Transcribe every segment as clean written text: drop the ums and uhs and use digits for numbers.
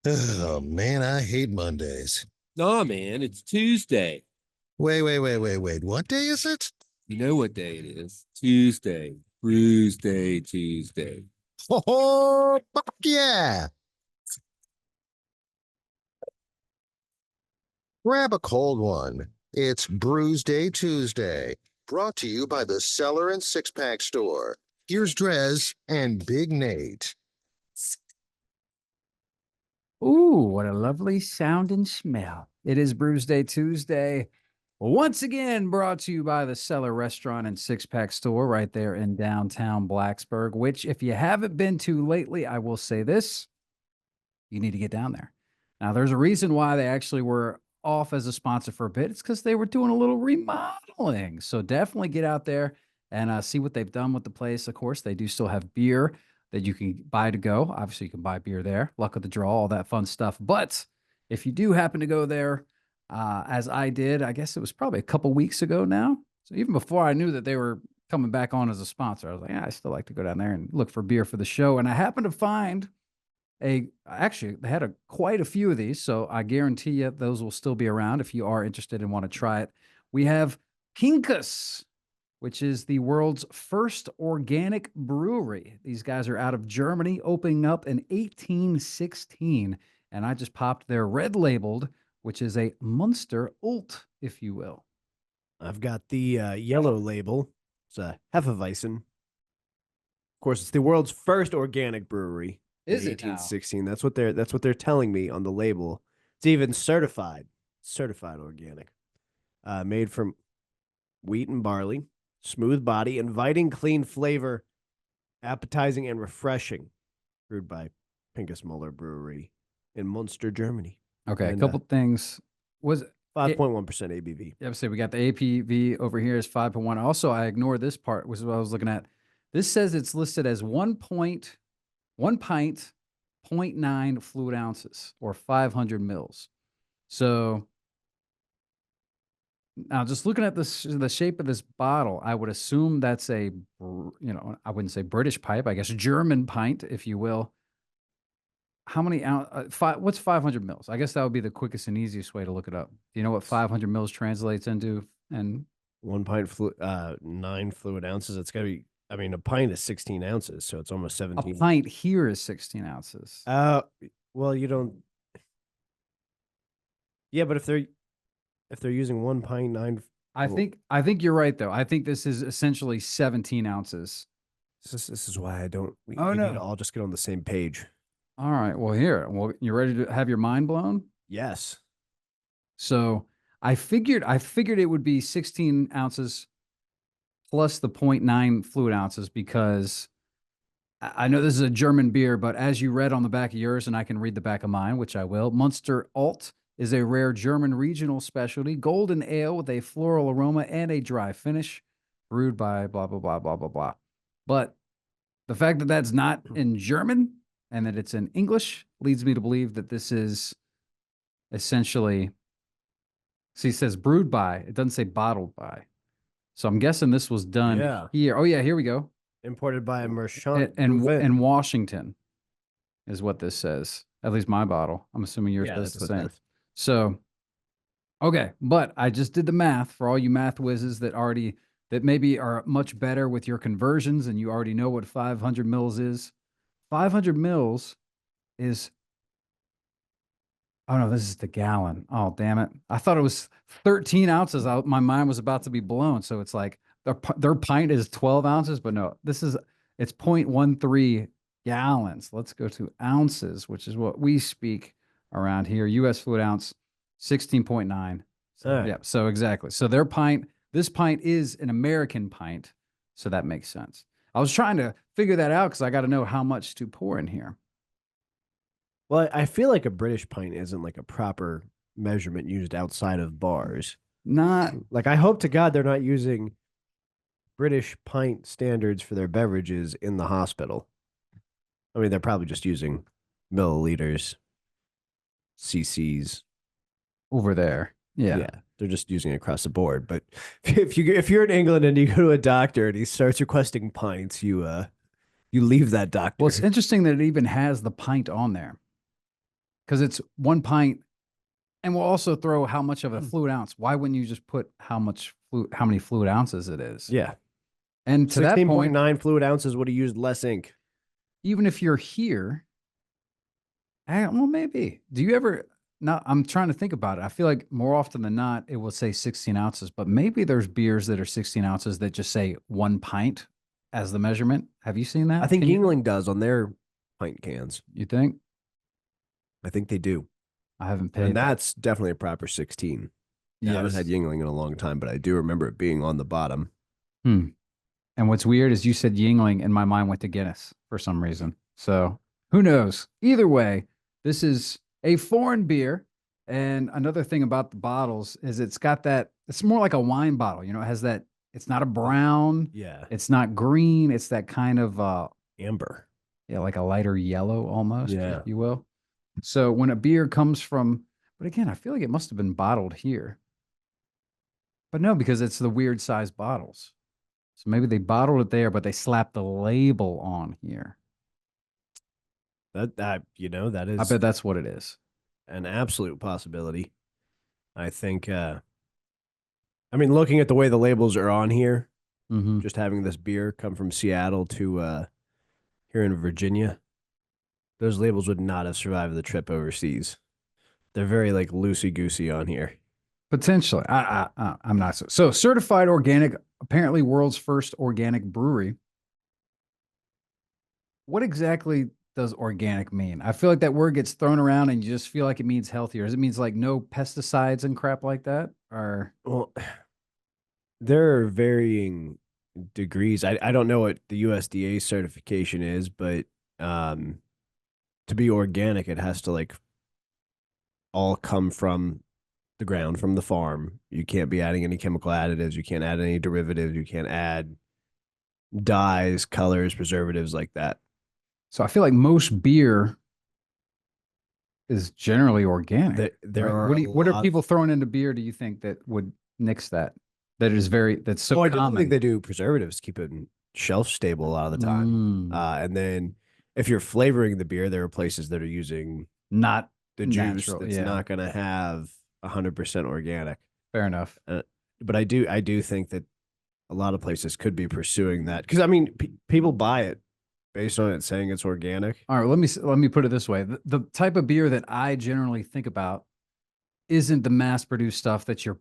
Oh man, I hate Mondays. Nah, man, it's Tuesday. Wait. What day is it? You know what day it is? Tuesday. Brewsday, Tuesday. Oh, fuck yeah. Grab a cold one. It's Brewsday Tuesday, brought to you by the Cellar and Six Pack Store. Here's DreZ and Big Nate. Ooh, what a lovely sound and smell. It is Brewsday Tuesday. Once again, brought to you by the Cellar Restaurant and Six Pack Store right there in downtown Blacksburg, which, if you haven't been to lately, I will say this: you need to get down there. Now, there's a reason why they actually were off as a sponsor for a bit. It's because they were doing a little remodeling. So definitely get out there and see what they've done with the place. Of course, they do still have beer that you can buy to go. Obviously, you can buy beer there, luck of the draw, all that fun stuff. But if you do happen to go there, as I did, I guess it was probably a couple weeks ago now. So even before I knew that they were coming back on as a sponsor, I was like, yeah, I still like to go down there and look for beer for the show. And I happened to find actually they had quite a few of these, so I guarantee you those will still be around if you are interested and want to try it. We have Pinkus, which is the world's first organic brewery. These guys are out of Germany, opening up in 1816, and I just popped their red labeled, which is a Munster Alt, if you will. I've got the yellow label. It's a Hefeweizen. Of course, it's the world's first organic brewery. Is in it now? 1816? That's what they're telling me on the label. It's even certified organic. Made from wheat and barley, smooth body, inviting, clean flavor, appetizing and refreshing. Brewed by Pinkus Muller Brewery in Munster, Germany. Okay, a And couple things. Was 5.1% ABV. Yeah, so we got the APV over here is 5.1. Also, I ignored this part, which is what I was looking at. This says it's listed as 1 pint, zero point 0.9 fluid ounces or 500 mils. So now just looking at this, the shape of this bottle, I would assume that's I wouldn't say British pipe, I guess German pint, if you will. How many ounce? What's 500 mils? I guess that would be the quickest and easiest way to look it up. Do you know what 500 mils translates into? And 1 pint, 9 fluid ounces. It's got to be, I mean, a pint is 16 ounces, so it's almost a 17. pint here is 16 ounces. Well, you don't. Yeah, but if they're using 1 pint, 9. I think you're right though. I think this is essentially 17 ounces. This is why I don't. We Oh, need no. to all just get on the same page. All right. Well, here. Well, you ready to have your mind blown? Yes. So I figured it would be 16 ounces plus the 0.9 fluid ounces because I know this is a German beer, but as you read on the back of yours, and I can read the back of mine, which I will, Munster Alt is a rare German regional specialty, golden ale with a floral aroma and a dry finish, brewed by blah, blah, blah, blah, blah, blah. But the fact that that's not in German and that it's in English leads me to believe that this is essentially, see, it says brewed by, it doesn't say bottled by. So I'm guessing this was done here. Oh, yeah, here we go. Imported by a merchant And Washington is what this says. At least my bottle. I'm assuming yours does the same. So, okay, but I just did the math for all you math whizzes that maybe are much better with your conversions and you already know what 500 mils is. 500 mils is, oh no, this is the gallon. Oh, damn it. I thought it was 13 ounces. My mind was about to be blown. So it's like their pint is 12 ounces, but no, it's 0.13 gallons. Let's go to ounces, which is what we speak around here. US fluid ounce, 16.9. So, right. Yeah, so exactly. So this pint is an American pint. So that makes sense. I was trying to figure that out because I got to know how much to pour in here. Well, I feel like a British pint isn't like a proper measurement used outside of bars. Not like, I hope to God they're not using British pint standards for their beverages in the hospital. I mean, they're probably just using milliliters, cc's over there. Yeah. They're just using it across the board. But if you're in England and you go to a doctor and he starts requesting pints, you leave that doctor. Well, it's interesting that it even has the pint on there. because it's 1 pint, and we'll also throw how much of a fluid ounce. Why wouldn't you just put how many fluid ounces it is? Yeah. And to that point, 16.9 fluid ounces would have used less ink. even if you're here, well, maybe. Do you ever? Now, I'm trying to think about it. I feel like more often than not, it will say 16 ounces, but maybe there's beers that are 16 ounces that just say 1 pint as the measurement. Have you seen that? I think Can you- Yingling does on their pint cans. You think? I think they do. I haven't paid. And that's definitely a proper 16. Yeah, I haven't had Yingling in a long time, but I do remember it being on the bottom. And what's weird is you said Yingling, and my mind went to Guinness for some reason. So who knows? Either way, this is a foreign beer. And another thing about the bottles is it's got that, it's more like a wine bottle. You know, it has that, it's not a brown. Yeah. It's not green. It's that kind of, Amber. yeah, like a lighter yellow almost, Yeah. if you will. So when a beer comes from, but again, I feel like it must have been bottled here. But no, because it's the weird size bottles. So maybe they bottled it there, but they slapped the label on here. That that I is bet that's what it is. an absolute possibility. I think I mean, looking at the way the labels are on here, Mm-hmm. just having this beer come from Seattle to here in Virginia, those labels would not have survived the trip overseas. They're very like loosey goosey on here. Potentially. I'm not so certified organic, apparently world's first organic brewery. What exactly does organic mean? I feel like that word gets thrown around and you just feel like it means healthier. Does it means like no pesticides and crap like that? Or Well, there are varying degrees. I don't know what the USDA certification is, but to be organic, it has to like all come from the ground, from the farm. You can't be adding any chemical additives. You can't add any derivatives. You can't add dyes, colors, preservatives like that. so I feel like most beer is generally organic. There right? are What a are lot- people throwing into beer, do you think, that would nix that? That is that's so Oh, I don't common. think they do preservatives to keep it shelf stable a lot of the time. Mm, And then if you're flavoring the beer, there are places that are using not the juice natural. that's Yeah, not going to have 100% organic. fair enough. But I do think that a lot of places could be pursuing that because I mean, people buy it based on it saying it's organic. All right, let me put it this way: the type of beer that I generally think about isn't the mass-produced stuff that you're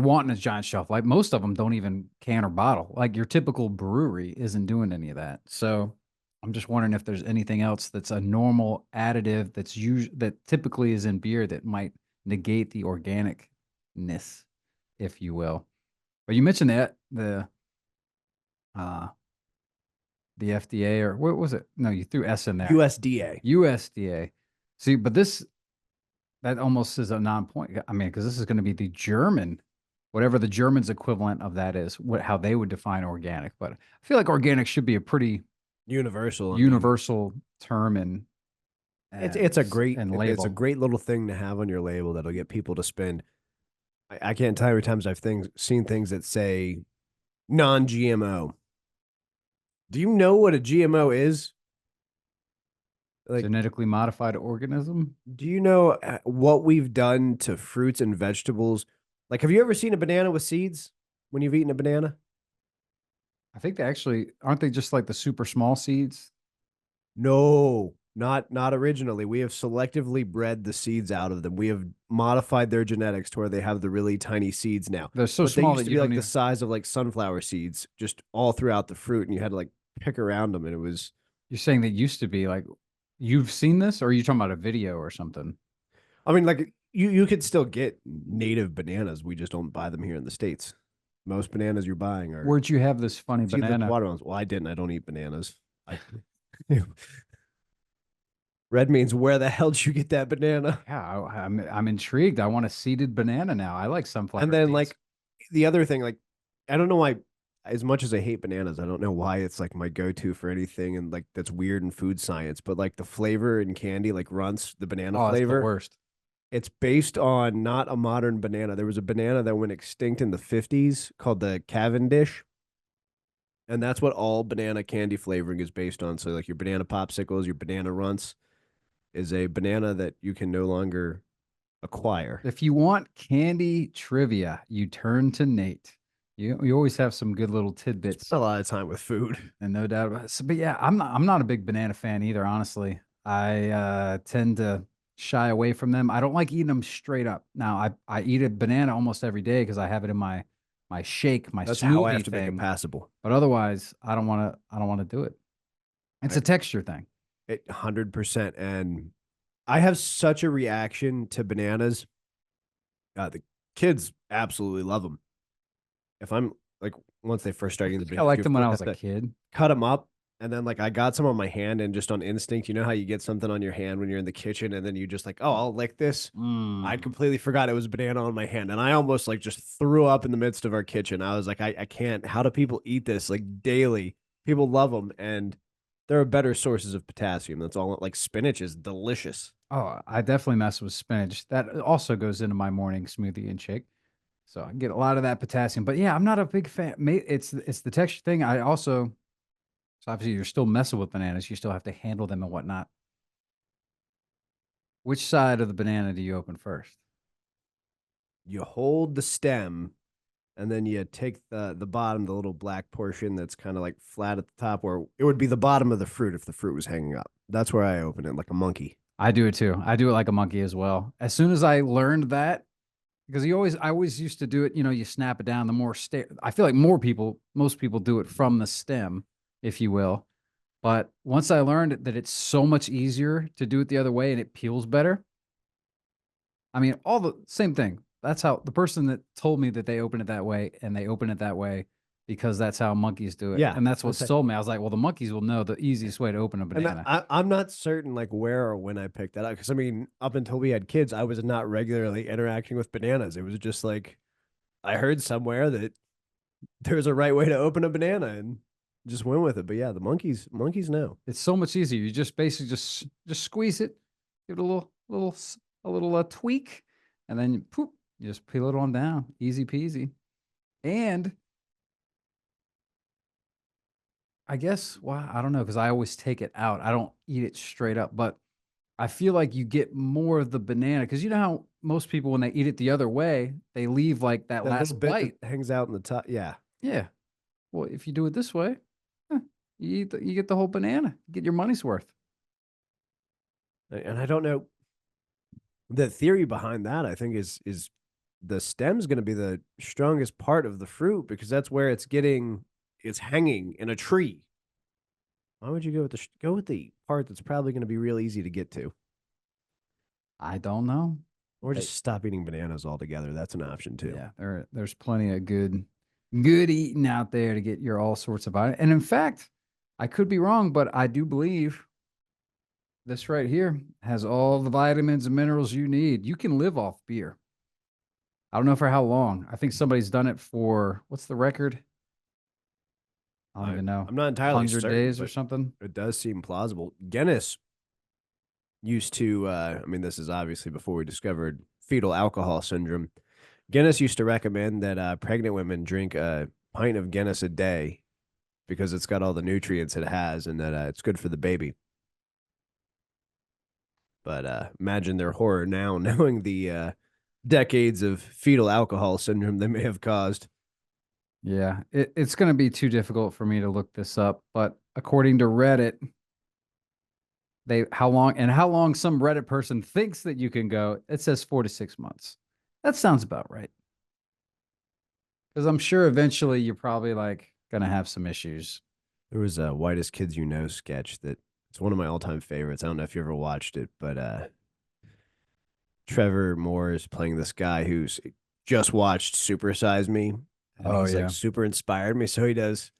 wanting a giant shelf. Like most of them don't even can or bottle. Like your typical brewery isn't doing any of that. So I'm just wondering if there's anything else that's a normal additive that typically is in beer that might negate the organicness, if you will. But you mentioned that uh the FDA, or what was it? No, you threw S in there. USDA. USDA. See, but that almost is a non-point. I mean, because this is going to be the German, whatever the German's equivalent of that is, how they would define organic. But I feel like organic should be a pretty Universal. universal term, and It's a great label. it's a great little thing to have on your label that'll get people to spend. I can't tell you how many times I've seen things that say non-GMO. Do you know what a GMO is? Like, genetically modified organism. do you know what we've done to fruits and vegetables? Like, have you ever seen a banana with seeds when you've eaten a banana? I think aren't they just like the super small seeds? No, not originally. We have selectively bred the seeds out of them. We have modified their genetics to where they have the really tiny seeds now. They're so But they small used that to you be don't like even. the size of like sunflower seeds, just all throughout the fruit, and you had to like pick around them, and it was. You're saying that used to be like. You've seen this, or are you talking about a video or something? I mean, like you could still get native bananas. We just don't buy them here in the States. Most bananas you're buying are. Where'd you have this funny It's either banana? watermelons. Well, I didn't. I don't eat bananas. Red means where the hell did you get that banana? Yeah, I'm intrigued. I want a seeded banana now. I like sunflower. And then seeds. like the other thing, like I don't know why. As much as I hate bananas, I don't know why it's like my go-to for anything, and like that's weird in food science. But like the flavor in candy, like Runts, the banana It's the flavor, worst. it's based on not a modern banana. There was a banana that went extinct in the 50s called the Cavendish. And that's what all banana candy flavoring is based on. So like your banana popsicles, your banana Runts, is a banana that you can no longer acquire. If you want candy trivia, you turn to Nate. You always have some good little tidbits, Spent a lot of time with food. and no doubt about it. So, but yeah, I'm not a big banana fan either, honestly. I tend to shy away from them. I don't like eating them straight up. Now, I eat a banana almost every day because I have it in my shake, my That's how I have smoothie to make it thing. passable. But otherwise, I don't want to do it. It's a texture thing. 100%. And I have such a reaction to bananas. The kids absolutely love them. If I'm like, once they first started eating the I bananas, liked you them when I have was a to kid. cut them up. And then like I got some on my hand and just on instinct, you know how you get something on your hand when you're in the kitchen and then you just like, oh, I'll lick this. I'd completely forgot it was a banana on my hand. And I almost like just threw up in the midst of our kitchen. I was like, I can't. How do people eat this like daily? People love them. And there are better sources of potassium. That's all. Like spinach is delicious. Oh, I definitely mess with spinach. That also goes into my morning smoothie and shake. So I get a lot of that potassium. But yeah, I'm not a big fan. It's the texture thing. I also, so obviously you're still messing with bananas. You still have to handle them and whatnot. Which side of the banana do you open first? You hold the stem and then you take the bottom, the little black portion that's kind of like flat at the top, where it would be the bottom of the fruit if the fruit was hanging up. That's where I open it like a monkey. I do it too. I do it like a monkey as well. As soon as I learned that, because I always used to do it, you snap it down, the more I feel like most people do it from the stem, if you will. But once I learned that it's so much easier to do it the other way and it peels better. I mean, all the same thing. That's how the person that told me that they open it that way and they open it that way because that's how monkeys do it. Yeah, And that's what that's it. sold me. I was like, well, the monkeys will know the easiest way to open a And banana. I'm not certain like where or when I picked that up, because I mean, up until we had kids, I was not regularly interacting with bananas. It was just like I heard somewhere that there's a right way to open a banana and just went with it. But yeah, the monkeys know. It's so much easier. You just basically just squeeze it, give it a little tweak, and then you just peel it on down. Easy peasy. And I guess, well, I don't know, because I always take it out. I don't eat it straight up, but I feel like you get more of the banana because you know how most people, when they eat it the other way, they leave like that That little last bit bite. that hangs out in the top. Yeah. Yeah. Well, if you do it this way, you get the whole banana. You get your money's worth. And I don't know, the theory behind that, I think, is the stem's going to be the strongest part of the fruit because that's where it's hanging in a tree. Why would you go with the part that's probably going to be real easy to get to? I don't know. Or just stop eating bananas altogether. That's an option too. Yeah, there's plenty of good eating out there to get your all sorts of items. And in fact, I could be wrong, but I do believe this right here has all the vitamins and minerals you need. You can live off beer. I don't know for how long. I think somebody's done it for, what's the record? I don't even know. I'm not entirely 100 certain, days or but something. It does seem plausible. Guinness used to, I mean, this is obviously before we discovered fetal alcohol syndrome. Guinness used to recommend that pregnant women drink a pint of Guinness a day because it's got all the nutrients it has and that it's good for the baby. But imagine their horror now knowing the decades of fetal alcohol syndrome they may have caused. Yeah, it's going to be too difficult for me to look this up. But according to Reddit, how long some Reddit person thinks that you can go, it says 4 to 6 months. That sounds about right. Because I'm sure eventually you're probably like going to have some issues. There was a Whitest Kids You Know sketch that it's one of my all-time favorites. I don't know if you ever watched it, but Trevor Moore is playing this guy who's just watched Super Size Me. And he's like super inspired me. So he does.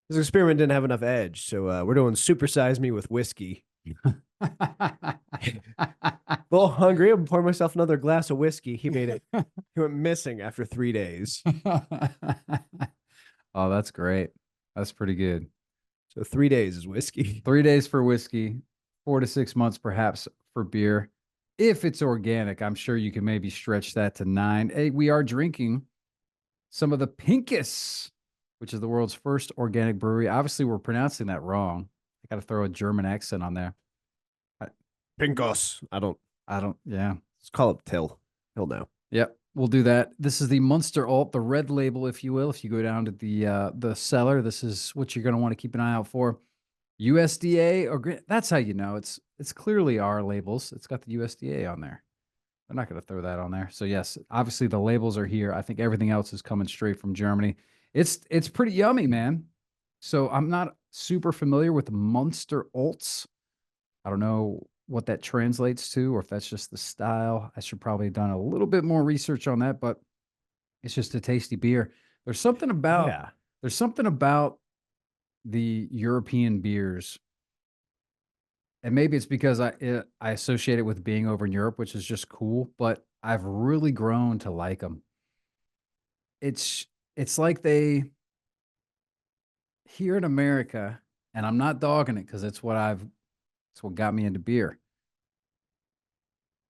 His experiment didn't have enough edge. So we're doing Super Size Me with whiskey. A little hungry. I'm pouring myself another glass of whiskey. He made it. He went missing after 3 days. Oh, that's great. That's pretty good. So 3 days is whiskey. 3 days for whiskey, 4 to 6 months perhaps for beer. If it's organic, I'm sure you can maybe stretch that to 9. Hey, we are drinking some of the Pinkus, which is the world's first organic brewery. Obviously, we're pronouncing that wrong. I got to throw a German accent on there. Pinkos. I don't. Yeah. Let's call it Till. He'll know. Yep, we'll do that. This is the Munster Alt, the red label, if you will. If you go down to the cellar, this is what you're going to want to keep an eye out for. USDA or that's how you know it's clearly our labels. It's got the USDA on there. They're not going to throw that on there. So yes, obviously the labels are here. I think everything else is coming straight from Germany. It's pretty yummy, man. So I'm not super familiar with Munster Alts. I don't know what that translates to or if that's just the style. I should probably have done a little bit more research on that, but it's just a tasty beer. There's something about the European beers, and maybe it's because I associate it with being over in Europe, which is just cool, but I've really grown to like them. It's like they here in America, and I'm not dogging it because it's what got me into beer.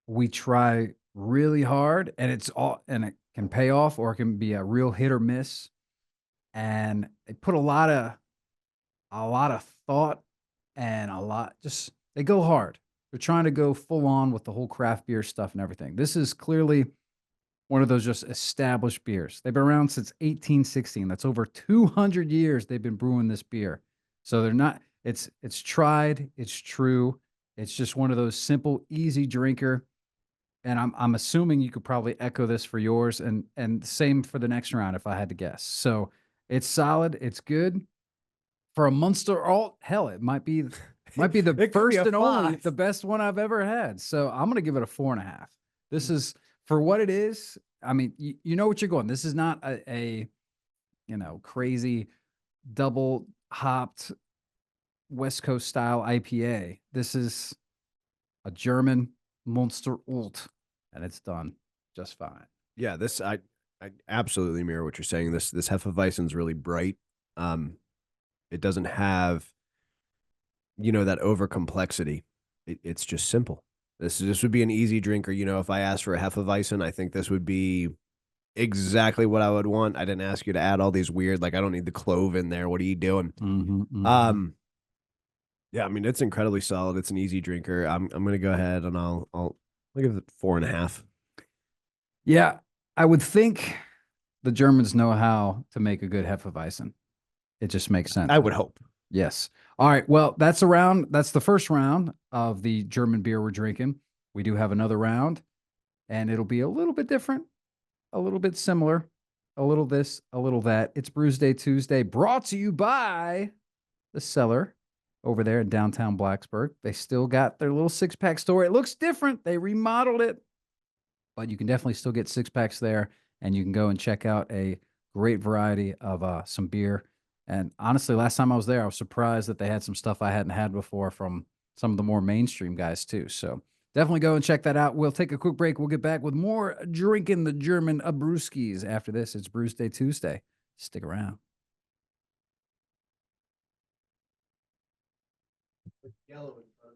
We try really hard and it can pay off or it can be a real hit or miss. And they put a lot of thought and they go hard. They're trying to go full on with the whole craft beer stuff and everything. This is clearly one of those just established beers. They've been around since 1816. That's over 200 years they've been brewing this beer. So they're not, it's tried, it's true. It's just one of those simple, easy drinker. And I'm assuming you could probably echo this for yours and same for the next round if I had to guess. So it's solid, it's good. For a Munster Alt, hell, it might be the It could first be a and only, 5. the best one I've ever had. So I'm gonna give it a 4.5. This is for what it is. I mean, you know what you're going. This is not a crazy double hopped West Coast style IPA. This is a German Munster Alt, and it's done just fine. Yeah, this I absolutely mirror what you're saying. This Hefeweizen's really bright. It doesn't have that over complexity. It's just simple. This would be an easy drinker. If I asked for a Hefeweizen, I think this would be exactly what I would want. I didn't ask you to add all these weird, like I don't need the clove in there. What are you doing? Yeah, I mean it's incredibly solid. It's an easy drinker. I'm gonna go ahead and I'll give it 4.5. Yeah, I would think the Germans know how to make a good Hefeweizen. It just makes sense. I would hope. Yes. All right. Well, that's the first round of the German beer we're drinking. We do have another round, and it'll be a little bit different, a little bit similar, a little this, a little that. It's Brewsday Tuesday, brought to you by the Cellar over there in downtown Blacksburg. They still got their little 6-pack store. It looks different. They remodeled it, but you can definitely still get 6-packs there, and you can go and check out a great variety of some beer. And honestly, last time I was there, I was surprised that they had some stuff I hadn't had before from some of the more mainstream guys too. So definitely go and check that out. We'll take a quick break. We'll get back with more drinking the German brewskis after this. It's Brewsday Tuesday. Stick around. Yellow in front.